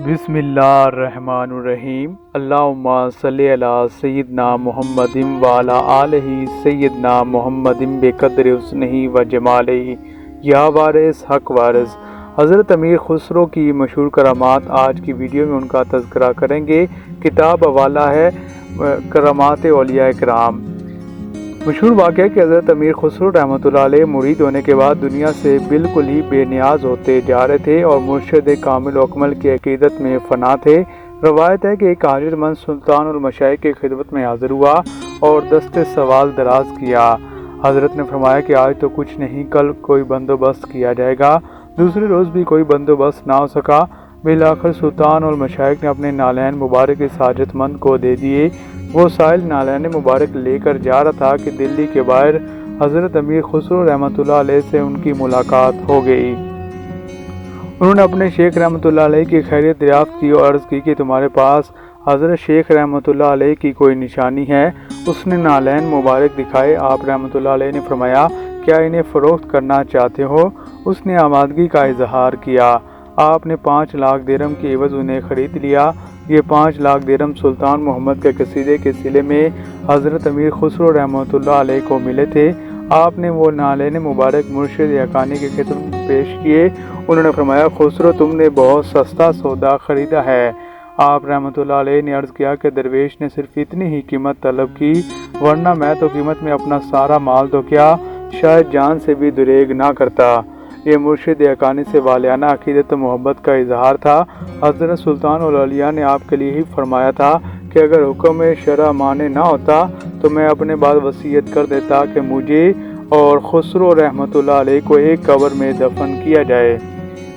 بسم اللہ الرحمن الرحیم اللہم صلی علی سیدنا محمد وعلی آلہ سیدنا محمد بقدر حسنہ و جمالہ یا وارث حق وارث۔ حضرت امیر خسرو کی مشہور کرامات آج کی ویڈیو میں ان کا تذکرہ کریں گے۔ کتاب حوالہ ہے کرامات اولیاء کرام۔ مشہور واقعہ کہ حضرت امیر خسرو رحمۃ اللہ علیہ مرید ہونے کے بعد دنیا سے بالکل ہی بے نیاز ہوتے جا رہے تھے اور مرشد کامل و اکمل کی عقیدت میں فنا تھے۔ روایت ہے کہ ایک حاجت مند سلطان المشائخ کی خدمت میں حاضر ہوا اور دست سوال دراز کیا۔ حضرت نے فرمایا کہ آج تو کچھ نہیں، کل کوئی بندوبست کیا جائے گا۔ دوسرے روز بھی کوئی بندوبست نہ ہو سکا۔ بالآخر سلطان المشائخ نے اپنے نالین مبارک اس حاجت مند کو دے دیے۔ وہ سائل نالین مبارک لے کر جا رہا تھا کہ دلی کے باہر حضرت امیر خسرو رحمۃ اللہ علیہ سے ان کی ملاقات ہو گئی۔ انہوں نے اپنے شیخ رحمۃ اللہ علیہ کی خیریت دریافت کی اور عرض کی کہ تمہارے پاس حضرت شیخ رحمۃ اللہ علیہ کی کوئی نشانی ہے؟ اس نے نالین مبارک دکھائے۔ آپ رحمۃ اللہ علیہ نے فرمایا کیا انہیں فروخت کرنا چاہتے ہو؟ اس نے آمادگی کا اظہار کیا۔ آپ نے 5 لاکھ درہم کے عوض انہیں خرید لیا۔ یہ 5 لاکھ درہم سلطان محمد کے قصیدے کے صلے میں حضرت امیر خسرو رحمۃ اللہ علیہ کو ملے تھے۔ آپ نے وہ نالین مبارک مرشد حقانی کی خدمت میں پیش کیے۔ انہوں نے فرمایا خسرو تم نے بہت سستا سودا خریدا ہے۔ آپ رحمۃ اللہ علیہ نے عرض کیا کہ درویش نے صرف اتنی ہی قیمت طلب کی، ورنہ میں تو قیمت میں اپنا سارا مال تو کیا شاید جان سے بھی دریغ نہ کرتا۔ یہ مرشد حقانی سے والیانہ عقیدت و محبت کا اظہار تھا۔ حضرت سلطان الاولیاء نے آپ کے لیے ہی فرمایا تھا کہ اگر حکم شرع مانے نہ ہوتا تو میں اپنے بعد وصیت کر دیتا کہ مجھے اور خسرو رحمۃ اللہ علیہ کو ایک قبر میں دفن کیا جائے۔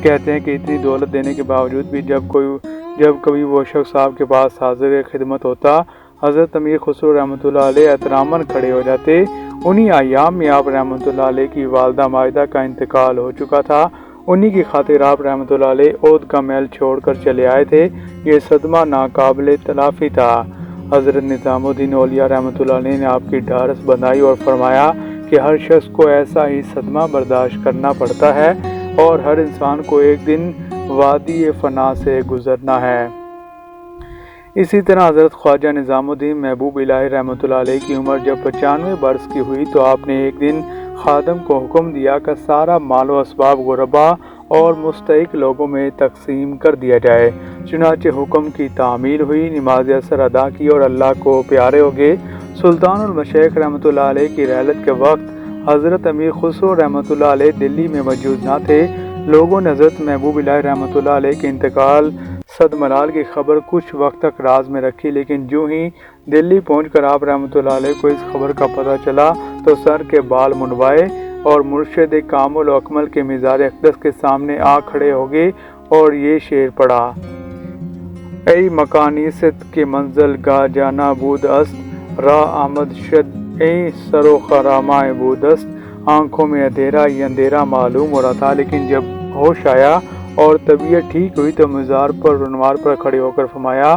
کہتے ہیں کہ اتنی دولت دینے کے باوجود بھی جب کبھی وہ شخص آپ کے پاس حاضر خدمت ہوتا، حضرت امیر خسرو رحمۃ اللہ علیہ احتراماً کھڑے ہو جاتے۔ انہی ایام میں آپ رحمۃ اللہ علیہ کی والدہ ماجدہ کا انتقال ہو چکا تھا۔ انہی کی خاطر آپ رحمۃ اللہ علیہ عہد کا محل چھوڑ کر چلے آئے تھے۔ یہ صدمہ ناقابل تلافی تھا۔ حضرت نظام الدین اولیاء رحمۃ اللہ علیہ نے آپ کی ڈھارس بندھائی اور فرمایا کہ ہر شخص کو ایسا ہی صدمہ برداشت کرنا پڑتا ہے اور ہر انسان کو ایک دن وادی فنا سے گزرنا ہے۔ اسی طرح حضرت خواجہ نظام الدین محبوب الہی رحمۃ اللہ علیہ کی عمر جب 95 برس کی ہوئی تو آپ نے ایک دن خادم کو حکم دیا کہ سارا مال و اسباب غربا اور مستحق لوگوں میں تقسیم کر دیا جائے۔ چنانچہ حکم کی تعمیل ہوئی، نماز اثر ادا کی اور اللہ کو پیارے ہو گئے۔ سلطان المشائخ رحمۃ اللہ علیہ کی رحلت کے وقت حضرت امیر خسرو رحمۃ اللہ علیہ دلی میں موجود نہ تھے۔ لوگوں نے حضرت محبوب الہی رحمۃ اللہ علیہ کے انتقال صد ملال کی خبر کچھ وقت تک راز میں رکھی، لیکن جو ہی دلی پہنچ کر آپ رحمۃ اللہ علیہ کو اس خبر کا پتہ چلا تو سر کے بال منڈوائے اور مرشد کامل و اکمل کے مزار اقدس کے سامنے آ کھڑے ہو گئے اور یہ شعر پڑھا: ای مکانیست کے منزل گاہ جانا بود است، راہ آمد شد ای سر و خرامہ بود است۔ آنکھوں میں اندھیرا یہ اندھیرا معلوم ہو رہا تھا، لیکن جب ہوش آیا اور طبیعت ٹھیک ہوئی تو مزار پر رنوار پر کھڑے ہو کر فرمایا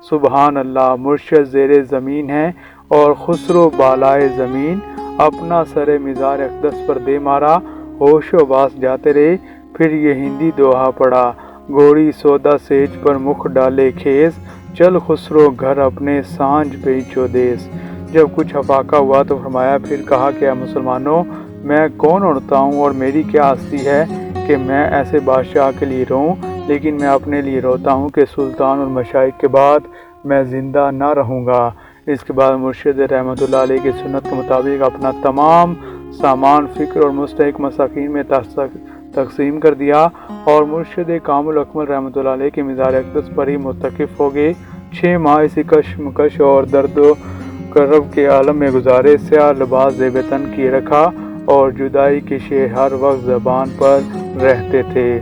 سبحان اللہ، مرشد زیر زمین ہے اور خسرو بالائے زمین، اپنا سر مزار اقدس پر دے مارا، ہوش و باس جاتے رہے۔ پھر یہ ہندی دوہا پڑا: گوڑی سودا سیج پر مکھ ڈالے کھیز، چل خسرو گھر اپنے سانجھ پیچو دیس۔ جب کچھ افاقہ ہوا تو فرمایا، پھر کہا کہ اے مسلمانوں، میں کون ہوتا ہوں اور میری کیا ہستی ہے کہ میں ایسے بادشاہ کے لیے روں، لیکن میں اپنے لیے روتا ہوں کہ سلطان المشائخ کے بعد میں زندہ نہ رہوں گا۔ اس کے بعد مرشد رحمۃ اللہ علیہ کی سنت کے مطابق اپنا تمام سامان فکر اور مستحق مساکین میں تقسیم کر دیا اور مرشد کامل اکمل رحمۃ اللہ علیہ کے مزار اقدس پر ہی متقف ہو گئے۔ 6 ماہ اسی کشمکش اور درد و کرب کے عالم میں گزارے۔ سیاہ لباس زیب تن کیے رکھا اور جدائی کے شعر ہر وقت زبان پر رہتے تھے۔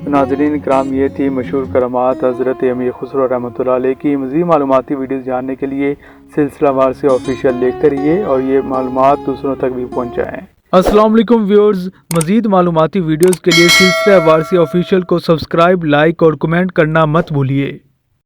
ناظرین کرام، یہ تھی مشہور کرامات حضرت امیر خسرو رحمۃ اللہ علیہ کی۔ مزید معلوماتی ویڈیوز جاننے کے لیے سلسلہ وار سے آفیشیل دیکھتے رہیے اور یہ معلومات دوسروں تک بھی پہنچائیں۔ السلام علیکم ویورز، مزید معلوماتی ویڈیوز کے لیے سلسلہ وار سے آفیشیل کو سبسکرائب، لائک اور کمنٹ کرنا مت بھولیے۔